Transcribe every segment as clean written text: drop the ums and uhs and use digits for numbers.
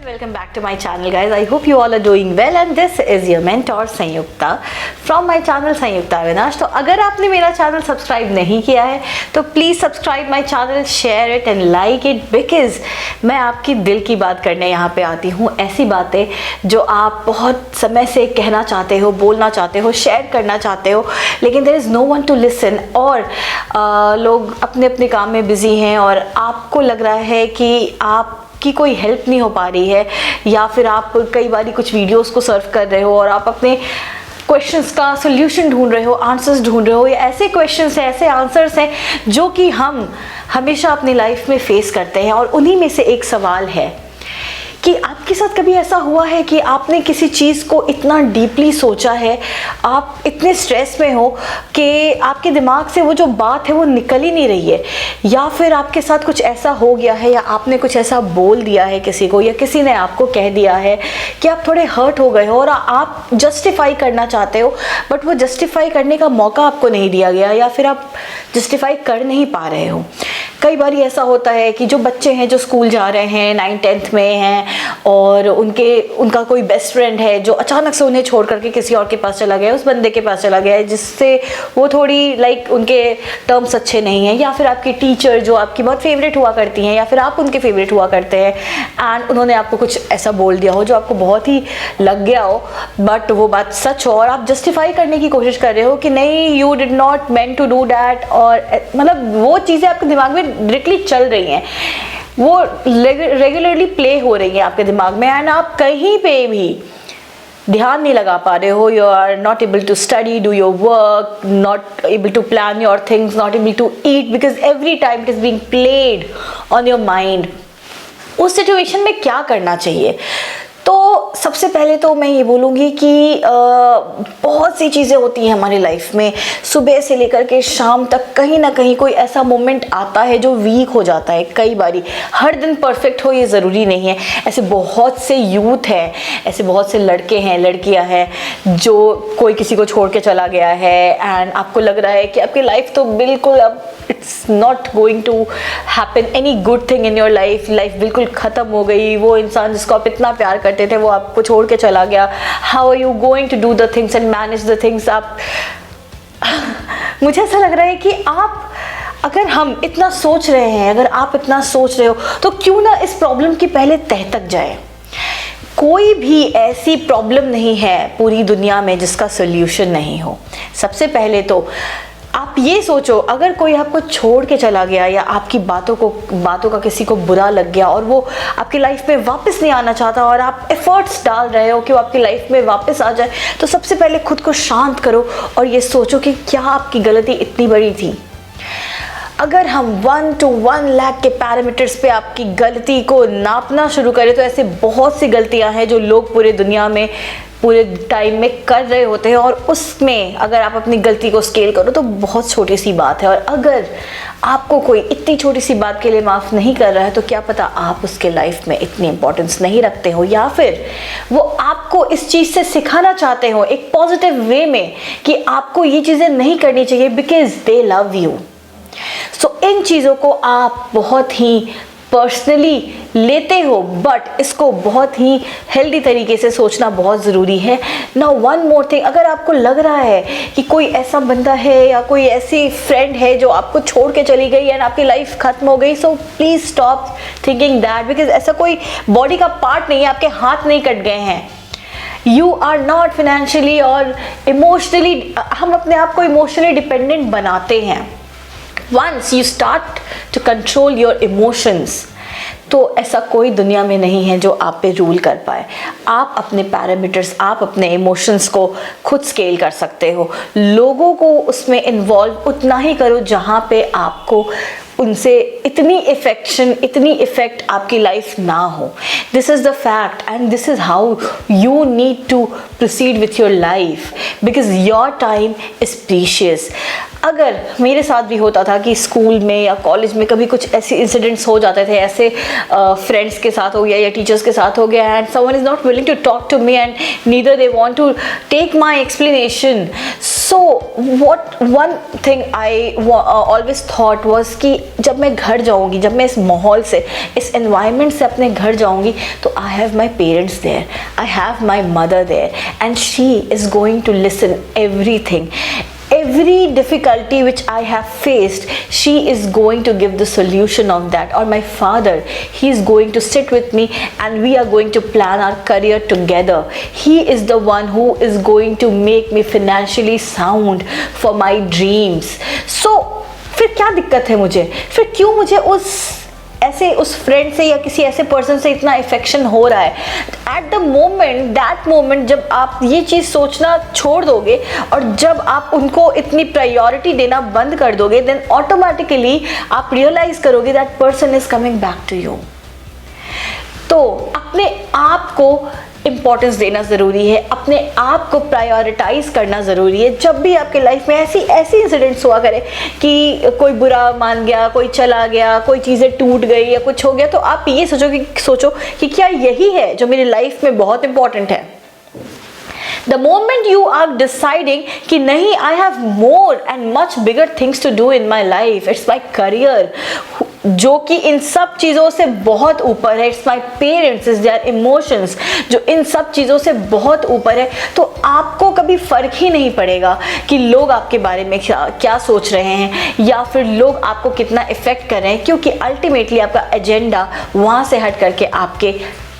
Welcome back to my channel, guys. I hope you all are doing well and this is your mentor Sanyukta from my channel संयुक्ता अविनाश। तो अगर आपने मेरा channel subscribe नहीं किया है तो please subscribe my channel, share it and like it, because मैं आपकी दिल की बात करने यहाँ पे आती हूँ। ऐसी बातें जो आप बहुत समय से कहना चाहते हो, बोलना चाहते हो, शेयर करना चाहते हो, लेकिन there is no one to listen, और लोग अपने अपने काम में बिजी हैं और आपको लग रहा है कि आप की कोई हेल्प नहीं हो पा रही है, या फिर आप कई बार कुछ वीडियोस को सर्व कर रहे हो और आप अपने क्वेश्चंस का सोल्यूशन ढूंढ रहे हो, आंसर्स ढूंढ रहे हो, या ऐसे क्वेश्चंस हैं, ऐसे आंसर्स हैं जो कि हम हमेशा अपनी लाइफ में फेस करते हैं। और उन्हीं में से एक सवाल है कि आपके साथ कभी ऐसा हुआ है कि आपने किसी चीज़ को इतना डीपली सोचा है, आप इतने स्ट्रेस में हो कि आपके दिमाग से वो जो बात है वो निकल ही नहीं रही है, या फिर आपके साथ कुछ ऐसा हो गया है, या आपने कुछ ऐसा बोल दिया है किसी को, या किसी ने आपको कह दिया है कि आप थोड़े हर्ट हो गए हो और आप जस्टिफाई करना चाहते हो, बट वो जस्टिफाई करने का मौका आपको नहीं दिया गया, या फिर आप जस्टिफाई कर नहीं पा रहे हो। कई बार ऐसा होता है कि जो बच्चे हैं जो स्कूल जा रहे हैं, 9th-10th में हैं, और उनका कोई बेस्ट फ्रेंड है जो अचानक से उन्हें छोड़ करके किसी और के पास चला गया, उस बंदे के पास चला गया है जिससे वो थोड़ी उनके टर्म्स अच्छे नहीं हैं, या फिर आपकी टीचर जो आपकी बहुत फेवरेट हुआ करती हैं, या फिर आप उनके फेवरेट हुआ करते हैं, एंड उन्होंने आपको कुछ ऐसा बोल दिया हो जो आपको बहुत ही लग गया हो, बट वो बात सच हो और आप जस्टिफाई करने की कोशिश कर रहे हो कि नहीं, you did not meant to do that, और मतलब वो चीज़ें आपके दिमाग में डायरेक्टली चल रही हैं, वो रेगुलरली प्ले हो रही है आपके दिमाग में, एंड आप कहीं पे भी ध्यान नहीं लगा पा रहे हो। You are not able to study, do your work, not able to plan your things, not able to eat, because every time it is being played on your mind. उस सिचुएशन में क्या करना चाहिए? तो सबसे पहले तो मैं ये बोलूँगी कि बहुत सी चीज़ें होती हैं हमारी लाइफ में, सुबह से लेकर के शाम तक कहीं ना कहीं कोई ऐसा मोमेंट आता है जो वीक हो जाता है। कई बारी हर दिन परफेक्ट हो ये ज़रूरी नहीं है। ऐसे बहुत से यूथ हैं, ऐसे बहुत से लड़के हैं, लड़कियां हैं जो कोई किसी को छोड़ के चला गया है, एंड आपको लग रहा है कि आपकी लाइफ तो बिल्कुल अब it's not going to happen any good thing in your life बिल्कुल ख़त्म हो गई। वो इंसान जिसको आप इतना प्यार करते थे वो आपको छोड़ के चला गया। How are you going to do the things and manage the things? आप मुझे ऐसा लग रहा है कि आप, अगर हम इतना सोच रहे हैं, अगर आप इतना सोच रहे हो, तो क्यों ना इस प्रॉब्लम की पहले तह तक जाए। कोई भी ऐसी प्रॉब्लम नहीं है पूरी दुनिया में जिसका सोल्यूशन नहीं हो। सबसे पहले तो आप ये सोचो, अगर कोई आपको छोड़ के चला गया, या आपकी बातों का किसी को बुरा लग गया और वो आपकी लाइफ में वापस नहीं आना चाहता, और आप एफर्ट्स डाल रहे हो कि वो आपकी लाइफ में वापस आ जाए, तो सबसे पहले खुद को शांत करो और ये सोचो कि क्या आपकी गलती इतनी बड़ी थी। अगर हम 1 to 1 लाख के पैरामीटर्स पे आपकी गलती को नापना शुरू करें, तो ऐसे बहुत सी गलतियां हैं जो लोग पूरे दुनिया में पूरे टाइम में कर रहे होते हैं, और उसमें अगर आप अपनी गलती को स्केल करो तो बहुत छोटी सी बात है। और अगर आपको कोई इतनी छोटी सी बात के लिए माफ़ नहीं कर रहा है, तो क्या पता आप उसके लाइफ में इतनी इंपॉर्टेंस नहीं रखते हो, या फिर वो आपको इस चीज़ से सिखाना चाहते हो एक पॉजिटिव वे में कि आपको ये चीज़ें नहीं करनी चाहिए बिकॉज दे लव यू। सो इन चीज़ों को आप बहुत ही पर्सनली लेते हो, बट इसको बहुत ही हेल्दी तरीके से सोचना बहुत ज़रूरी है। नाउ वन मोर थिंग, अगर आपको लग रहा है कि कोई ऐसा बंदा है या कोई ऐसी फ्रेंड है जो आपको छोड़ के चली गई एंड आपकी लाइफ खत्म हो गई, so please stop thinking that, because ऐसा कोई बॉडी का पार्ट नहीं है, आपके हाथ नहीं कट गए हैं। यू आर नॉट फिनेंशियली और इमोशनली, हम अपने आप को इमोशनली डिपेंडेंट बनाते हैं। Once you start to control your emotions, तो ऐसा कोई दुनिया में नहीं है जो आप पे रूल कर पाए। आप अपने पैरामीटर्स, आप अपने इमोशंस को खुद स्केल कर सकते हो। लोगों को उसमें इन्वॉल्व उतना ही करो जहाँ पे आपको उनसे इतनी इतनी इफेक्ट आपकी लाइफ ना हो। This is the fact and this is how you need to proceed with your life, because your time is precious. अगर मेरे साथ भी होता था कि स्कूल में या कॉलेज में कभी कुछ ऐसे इंसिडेंट्स हो जाते थे, ऐसे फ्रेंड्स के साथ हो गया या टीचर्स के साथ हो गया, and someone is not willing to talk to me and neither they want to take my explanation, so what one thing I always thought was कि जब मैं घर जाऊँगी, जब मैं इस माहौल से, इस एनवायरनमेंट से अपने घर जाऊँगी, तो I have my parents there, I have my mother there, and she is going to listen everything. Every difficulty which I have faced, she is going to give the solution of that. Or my father, he is going to sit with me and we are going to plan our career together. He is the one who is going to make me financially sound for my dreams. So फिर क्या दिक्कत है मुझे, फिर क्यों मुझे उस friend से या किसी ऐसे पर्सन से इतना इफेक्शन हो रहा है. At the moment, that moment जब आप ये चीज़ सोचना छोड़ दोगे और जब आप उनको इतनी प्रायोरिटी देना बंद कर दोगे, देन ऑटोमेटिकली आप रियलाइज करोगे that person is coming back to you. तो अपने आप को इम्पोर्टेंस देना ज़रूरी है, अपने आप को प्रायोरिटाइज करना ज़रूरी है. जब भी आपके लाइफ में ऐसी इंसिडेंट्स हुआ करे कि कोई बुरा मान गया, कोई चला गया, कोई चीज़ें टूट गई या कुछ हो गया, तो आप ये सोचो कि क्या यही है जो मेरी लाइफ में बहुत इंपॉर्टेंट है. The moment you are deciding कि नहीं, I have more and much bigger things to do in my life, it's my career, जो कि इन सब चीज़ों से बहुत ऊपर है, it's my parents, it's their emotions, जो इन सब चीज़ों से बहुत ऊपर है, तो आपको कभी फ़र्क ही नहीं पड़ेगा कि लोग आपके बारे में क्या सोच रहे हैं या फिर लोग आपको कितना इफ़ेक्ट कर रहे हैं, क्योंकि अल्टीमेटली आपका एजेंडा वहाँ से हट करके आपके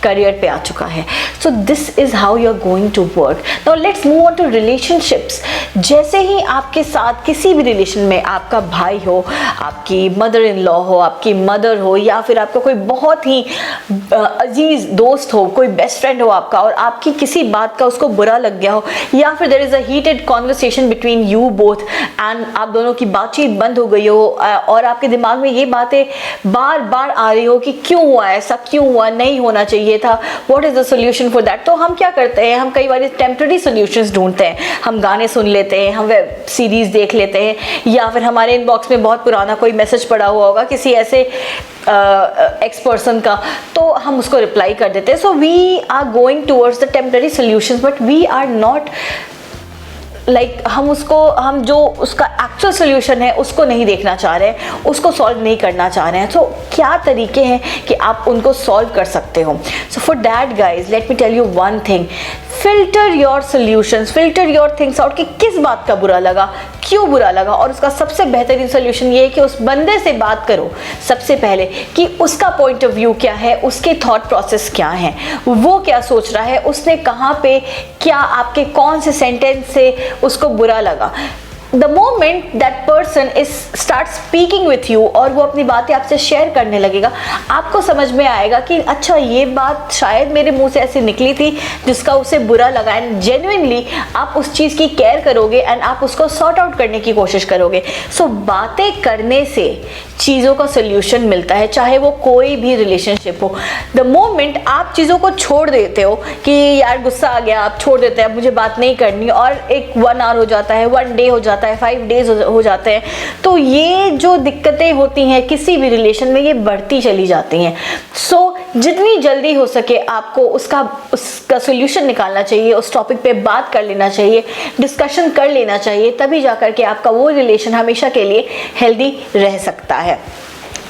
करियर पे आ चुका है. So this is how you are going to work. Now let's move on to relationships. जैसे ही आपके साथ किसी भी रिलेशन में आपका भाई हो, आपकी मदर इन लॉ हो, आपकी मदर हो, या फिर आपका कोई बहुत ही अजीज दोस्त हो, कोई बेस्ट फ्रेंड हो आपका, और आपकी किसी बात का उसको बुरा लग गया हो, या फिर there is a heated conversation between you both and आप दोनों की बातचीत बंद हो गई हो और आपके दिमाग में ये बातें बार बार आ रही हो कि क्यों हुआ ऐसा, क्यों हुआ, नहीं होना चाहिए था, what is the solution for that. तो हम क्या करते हैं, हम कई बार टेम्पररी सोल्यूशंस ढूंढते हैं. हम गाने सुन लेते हैं, हम वेब सीरीज देख लेते हैं, या फिर हमारे इनबॉक्स में बहुत पुराना कोई मैसेज पड़ा हुआ होगा किसी ऐसे एक्स पर्सन का, तो हम उसको रिप्लाई कर देते हैं. So we are going towards the temporary solutions, but we are not हम जो उसका एक्चुअल सोल्यूशन है उसको नहीं देखना चाह रहे हैं, उसको सॉल्व नहीं करना चाह रहे हैं. तो क्या तरीके हैं कि आप उनको सॉल्व कर सकते हो. So for that guys, let me tell you one thing. Filter your solutions, filter your things out कि किस बात का बुरा लगा, क्यों बुरा लगा, और उसका सबसे बेहतरीन सोल्यूशन ये है कि उस बंदे से बात करो सबसे पहले कि उसका पॉइंट ऑफ व्यू क्या है, उसके थॉट प्रोसेस क्या है, वो क्या सोच रहा है, उसने कहाँ पे क्या आपके कौन से सेंटेंस से उसको बुरा लगा. The moment that person is start speaking with you और वो अपनी बातें आपसे शेयर करने लगेगा, आपको समझ में आएगा कि अच्छा ये बात शायद मेरे मुंह से ऐसी निकली थी जिसका उसे बुरा लगा, एंड जेन्युइनली आप उस चीज़ की केयर करोगे एंड आप उसको सॉर्ट आउट करने की कोशिश करोगे. सो बातें करने से चीज़ों का सोल्यूशन मिलता है, चाहे वो कोई भी रिलेशनशिप हो. द मोमेंट आप चीज़ों को छोड़ देते हो कि यार गुस्सा आ गया, आप छोड़ देते हैं, अब मुझे बात नहीं करनी, और एक 1 आवर हो जाता है, 1 डे हो जाता है, 5 डेज हो जाते हैं, तो ये जो दिक्कतें होती हैं किसी भी रिलेशन में, ये बढ़ती चली जाती हैं. सो जितनी जल्दी हो सके आपको उसका सोल्यूशन निकालना चाहिए, उस टॉपिक पे बात कर लेना चाहिए, डिस्कशन कर लेना चाहिए, तभी जाकर के आपका वो रिलेशन हमेशा के लिए हेल्दी रह सकता है.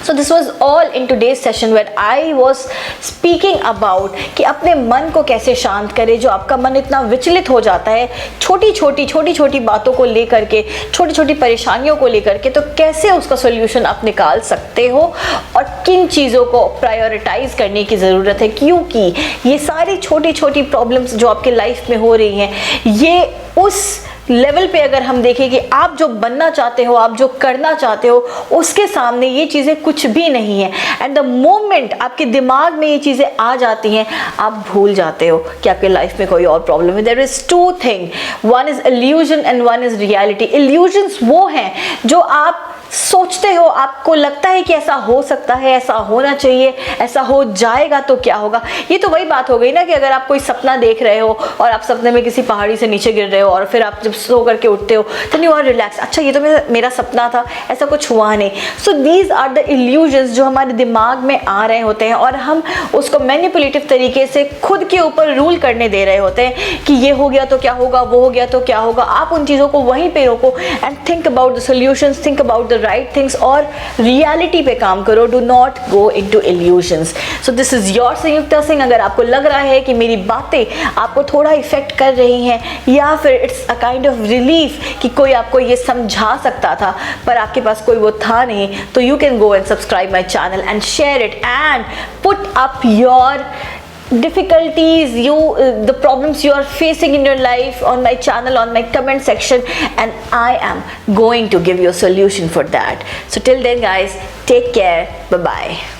So this was all in today's session where I was speaking about कि अपने मन को कैसे शांत करें. जो आपका मन इतना विचलित हो जाता है छोटी छोटी बातों को लेकर के, छोटी छोटी परेशानियों को लेकर के, तो कैसे उसका सोल्यूशन आप निकाल सकते हो और किन चीज़ों को प्रायोरिटाइज करने की ज़रूरत है, क्योंकि ये सारी छोटी छोटी प्रॉब्लम्स जो आपके लाइफ में हो रही हैं, ये उस लेवल पे अगर हम देखें कि आप जो बनना चाहते हो, आप जो करना चाहते हो, उसके सामने ये चीज़ें कुछ भी नहीं है. एंड द मोमेंट आपके दिमाग में ये चीज़ें आ जाती हैं, आप भूल जाते हो कि आपके लाइफ में कोई और प्रॉब्लम है. There is 2 thing, one is illusion and one is reality. Illusions वो हैं जो आप सोचते हो, आपको लगता है कि ऐसा हो सकता है, ऐसा होना चाहिए, ऐसा हो जाएगा तो क्या होगा. ये तो वही बात हो गई ना कि अगर आप कोई सपना देख रहे हो और आप सपने में किसी पहाड़ी से नीचे गिर रहे हो और फिर आप जब सो करके उठते हो, देन यू आर रिलैक्स, अच्छा ये तो मेरा सपना था, ऐसा कुछ हुआ नहीं। So these are the illusions जो हमारे दिमाग में आ रहे होते हैं और हम उसको मैनिपुलेटिव तरीके से खुद के ऊपर रूल करने दे रहे होते हैं कि ये हो गया तो क्या होगा, वो हो गया तो क्या होगा। आप उन चीज़ों को वहीं पे रोको and think about the solutions, think about the right things और रियलिटी पे काम करो। Do not go into illusions. So this is your Sanyukta Singh. अगर आपको लग रहा है कि मेरी बातें आपको थोड़ा इफेक्ट कर रही हैं या फिर it's a kind of relief कि कोई आपको ये समझा सकता था पर आपके पास कोई वो था नहीं, तो you can go and subscribe my channel and share it and put up your difficulties, the problems you are facing in your life on my channel, on my comment section, and I am going to give you a solution for that. So till then guys, take care, bye bye.